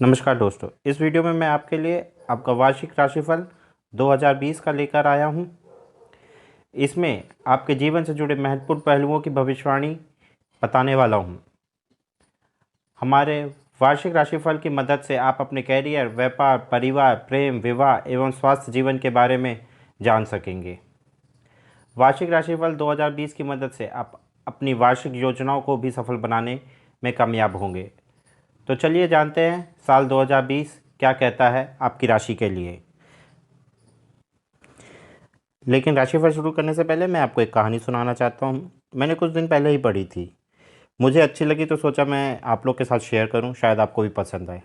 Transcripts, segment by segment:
नमस्कार दोस्तों, इस वीडियो में मैं आपके लिए आपका वार्षिक राशिफल 2020 का लेकर आया हूं। इसमें आपके जीवन से जुड़े महत्वपूर्ण पहलुओं की भविष्यवाणी बताने वाला हूं। हमारे वार्षिक राशिफल की मदद से आप अपने कैरियर, व्यापार, परिवार, प्रेम, विवाह एवं स्वास्थ्य जीवन के बारे में जान सकेंगे। वार्षिक राशिफल 2020 की मदद से आप अपनी वार्षिक योजनाओं को भी सफल बनाने में कामयाब होंगे। तो चलिए जानते हैं साल 2020 क्या कहता है आपकी राशि के लिए। लेकिन राशिफल शुरू करने से पहले मैं आपको एक कहानी सुनाना चाहता हूँ। मैंने कुछ दिन पहले ही पढ़ी थी, मुझे अच्छी लगी तो सोचा मैं आप लोग के साथ शेयर करूँ, शायद आपको भी पसंद आए।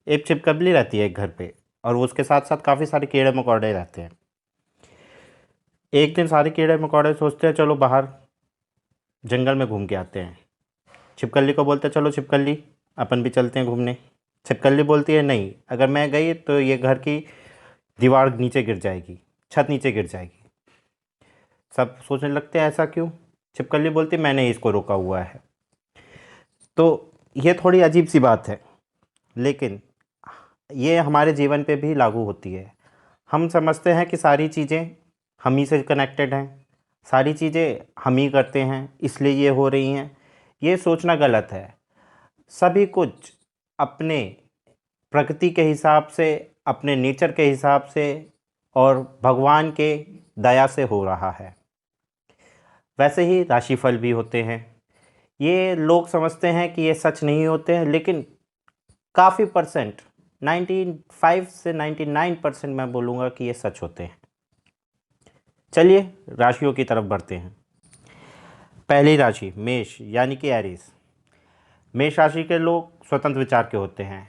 एक छिपकली रहती है एक घर पे, और वो उसके साथ साथ काफ़ी सारे कीड़े मकोड़े रहते हैं। एक दिन सारे कीड़े मकोड़े सोचते हैं चलो बाहर जंगल में घूम के आते हैं। छिपकली को बोलते हैं चलो छिपकली अपन भी चलते हैं घूमने। छिपकली बोलती है नहीं, अगर मैं गई तो ये घर की दीवार नीचे गिर जाएगी, छत नीचे गिर जाएगी। सब सोचने लगते हैं ऐसा क्यों। छिपकली बोलती मैंने ही इसको रोका हुआ है। तो ये थोड़ी अजीब सी बात है, लेकिन ये हमारे जीवन पे भी लागू होती है। हम समझते हैं कि सारी चीज़ें हम ही से कनेक्टेड हैं, सारी चीज़ें हम ही करते हैं इसलिए ये हो रही हैं। ये सोचना गलत है। सभी कुछ अपने प्रकृति के हिसाब से, अपने नेचर के हिसाब से और भगवान के दया से हो रहा है। वैसे ही राशिफल भी होते हैं। ये लोग समझते हैं कि ये सच नहीं होते हैं, लेकिन काफ़ी परसेंट 95 से 99% मैं बोलूँगा कि ये सच होते हैं। चलिए राशियों की तरफ बढ़ते हैं। पहली राशि मेष यानी कि एरीज। मेष राशि के लोग स्वतंत्र विचार के होते हैं।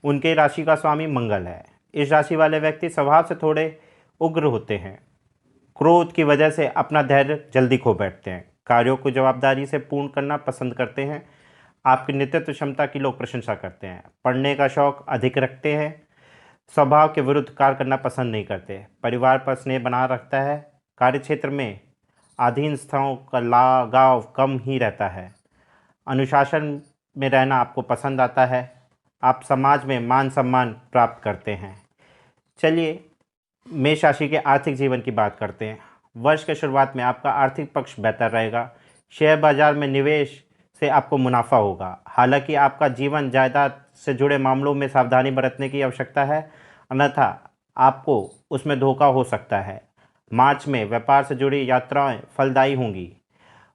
उनके राशि का स्वामी मंगल है। इस राशि वाले व्यक्ति स्वभाव से थोड़े उग्र होते हैं। क्रोध की वजह से अपना धैर्य जल्दी खो बैठते हैं। कार्यों को जवाबदारी से पूर्ण करना पसंद करते हैं। आपकी नेतृत्व क्षमता की लोग प्रशंसा करते हैं। पढ़ने का शौक अधिक रखते हैं। स्वभाव के विरुद्ध कार्य करना पसंद नहीं करते। परिवार पर स्नेह बना रखता है। कार्यक्षेत्र में अधीनस्थों का लगाव कम ही रहता है। अनुशासन में रहना आपको पसंद आता है। आप समाज में मान सम्मान प्राप्त करते हैं। चलिए मेष राशि के आर्थिक जीवन की बात करते हैं। वर्ष के शुरुआत में आपका आर्थिक पक्ष बेहतर रहेगा। शेयर बाजार में निवेश से आपको मुनाफा होगा। हालांकि आपका जीवन जायदाद से जुड़े मामलों में सावधानी बरतने की आवश्यकता है, अन्यथा आपको उसमें धोखा हो सकता है। मार्च में व्यापार से जुड़ी यात्राएं फलदायी होंगी।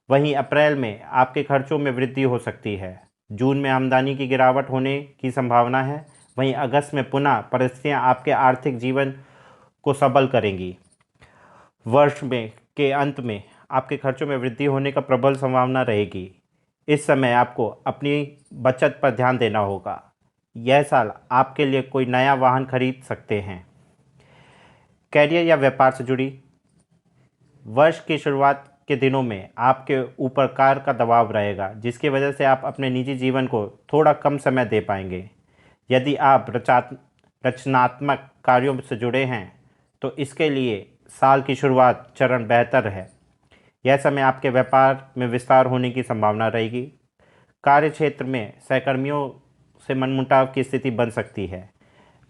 वहीं अप्रैल में आपके खर्चों में वृद्धि हो सकती है। जून में आमदनी की गिरावट होने की संभावना है। वहीं अगस्त में पुनः परिस्थितियां आपके आर्थिक जीवन को सबल करेंगी। वर्ष में के अंत में आपके खर्चों में वृद्धि होने का प्रबल संभावना रहेगी। इस समय आपको अपनी बचत पर ध्यान देना होगा। यह साल आपके लिए कोई नया वाहन खरीद सकते हैं। कैरियर या व्यापार से जुड़ी वर्ष की शुरुआत के दिनों में आपके ऊपर कार्य का दबाव रहेगा, जिसकी वजह से आप अपने निजी जीवन को थोड़ा कम समय दे पाएंगे। यदि आप रचनात्मक कार्यों से जुड़े हैं तो इसके लिए साल की शुरुआत चरण बेहतर है। यह समय आपके व्यापार में विस्तार होने की संभावना रहेगी। कार्य क्षेत्र में सहकर्मियों से मनमुटाव की स्थिति बन सकती है।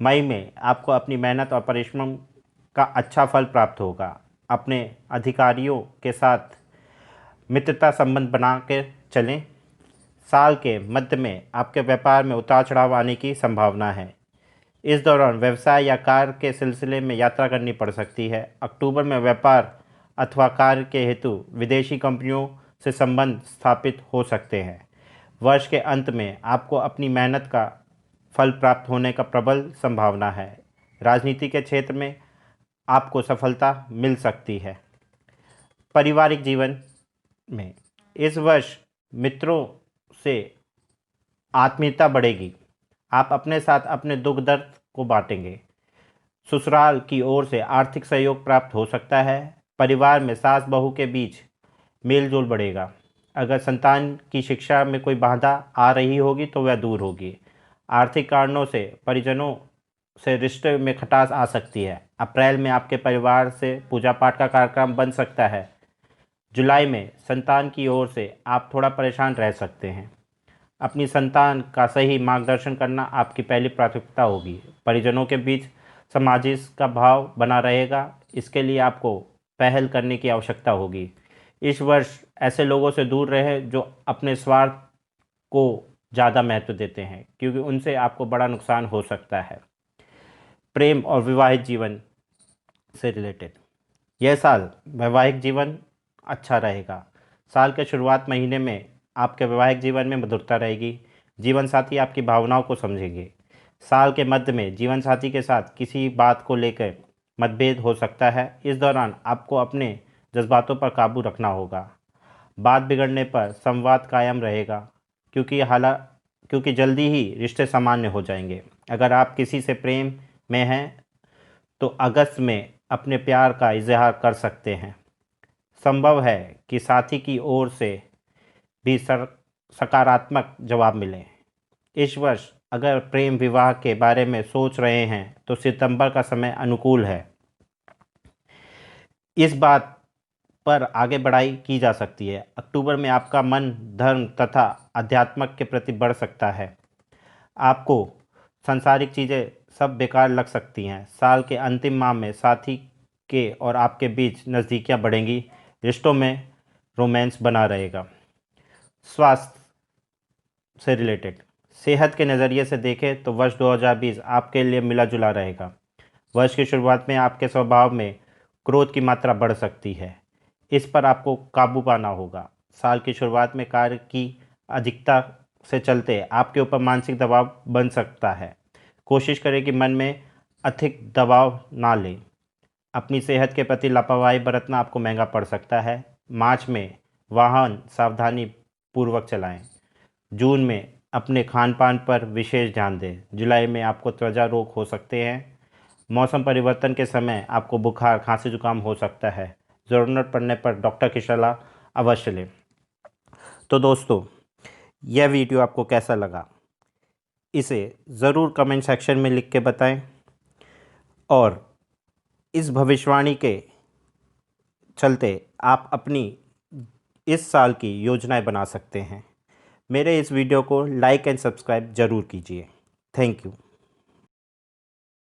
मई में आपको अपनी मेहनत और परिश्रम का अच्छा फल प्राप्त होगा। अपने अधिकारियों के साथ मित्रता संबंध बना कर चलें। साल के मध्य में आपके व्यापार में उतार चढ़ाव आने की संभावना है। इस दौरान व्यवसाय या कार्य के सिलसिले में यात्रा करनी पड़ सकती है। अक्टूबर में व्यापार अथवा कार्य के हेतु विदेशी कंपनियों से संबंध स्थापित हो सकते हैं। वर्ष के अंत में आपको अपनी मेहनत का फल प्राप्त होने का प्रबल संभावना है। राजनीति के क्षेत्र में आपको सफलता मिल सकती है। पारिवारिक जीवन में इस वर्ष मित्रों से आत्मीयता बढ़ेगी। आप अपने साथ अपने दुख दर्द को बांटेंगे। ससुराल की ओर से आर्थिक सहयोग प्राप्त हो सकता है। परिवार में सास बहू के बीच मेलजोल बढ़ेगा। अगर संतान की शिक्षा में कोई बाधा आ रही होगी तो वह दूर होगी। आर्थिक कारणों से परिजनों से रिश्ते में खटास आ सकती है। अप्रैल में आपके परिवार से पूजा पाठ का कार्यक्रम बन सकता है। जुलाई में संतान की ओर से आप थोड़ा परेशान रह सकते हैं। अपनी संतान का सही मार्गदर्शन करना आपकी पहली प्राथमिकता होगी। परिजनों के बीच सामंजस्य का भाव बना रहेगा, इसके लिए आपको पहल करने की आवश्यकता होगी। इस वर्ष ऐसे लोगों से दूर रहें जो अपने स्वार्थ को ज़्यादा महत्व देते हैं, क्योंकि उनसे आपको बड़ा नुकसान हो सकता है। प्रेम और विवाहित जीवन से रिलेटेड यह साल वैवाहिक जीवन अच्छा रहेगा। साल के शुरुआत महीने में आपके वैवाहिक जीवन में मधुरता रहेगी। जीवन साथी आपकी भावनाओं को समझेंगे। साल के मध्य में जीवन साथी के साथ किसी बात को लेकर मतभेद हो सकता है। इस दौरान आपको अपने जज्बातों पर काबू रखना होगा। बात बिगड़ने पर संवाद कायम रहेगा, क्योंकि जल्दी ही रिश्ते सामान्य हो जाएंगे। अगर आप किसी से प्रेम में हैं तो अगस्त में अपने प्यार का इजहार कर सकते हैं। संभव है कि साथी की ओर से भी सकारात्मक जवाब मिले। इस वर्ष अगर प्रेम विवाह के बारे में सोच रहे हैं तो सितंबर का समय अनुकूल है। इस बात पर आगे बढ़ाई की जा सकती है। अक्टूबर में आपका मन धर्म तथा अध्यात्म के प्रति बढ़ सकता है। आपको सांसारिक चीज़ें सब बेकार लग सकती हैं। साल के अंतिम माह में साथी के और आपके बीच नज़दीकियाँ बढ़ेंगी। रिश्तों में रोमांस बना रहेगा। स्वास्थ्य से रिलेटेड सेहत के नज़रिए से देखें तो वर्ष 2020 आपके लिए मिला जुला रहेगा। वर्ष की शुरुआत में आपके स्वभाव में क्रोध की मात्रा बढ़ सकती है, इस पर आपको काबू पाना होगा। साल की शुरुआत में कार्य की अधिकता से चलते आपके ऊपर मानसिक दबाव बन सकता है। कोशिश करें कि मन में अधिक दबाव ना लें। अपनी सेहत के प्रति लापरवाही बरतना आपको महंगा पड़ सकता है। मार्च में वाहन सावधानी पूर्वक चलाएं। जून में अपने खान पान पर विशेष ध्यान दें। जुलाई में आपको त्वचा रोग हो सकते हैं। मौसम परिवर्तन के समय आपको बुखार खांसी जुकाम हो सकता है। ज़रूरत पड़ने पर डॉक्टर की सलाह अवश्य लें। तो दोस्तों, यह वीडियो आपको कैसा लगा इसे ज़रूर कमेंट सेक्शन में लिख के बताएं और इस भविष्यवाणी के चलते आप अपनी इस साल की योजनाएं बना सकते हैं। मेरे इस वीडियो को लाइक एंड सब्सक्राइब ज़रूर कीजिए। Thank you.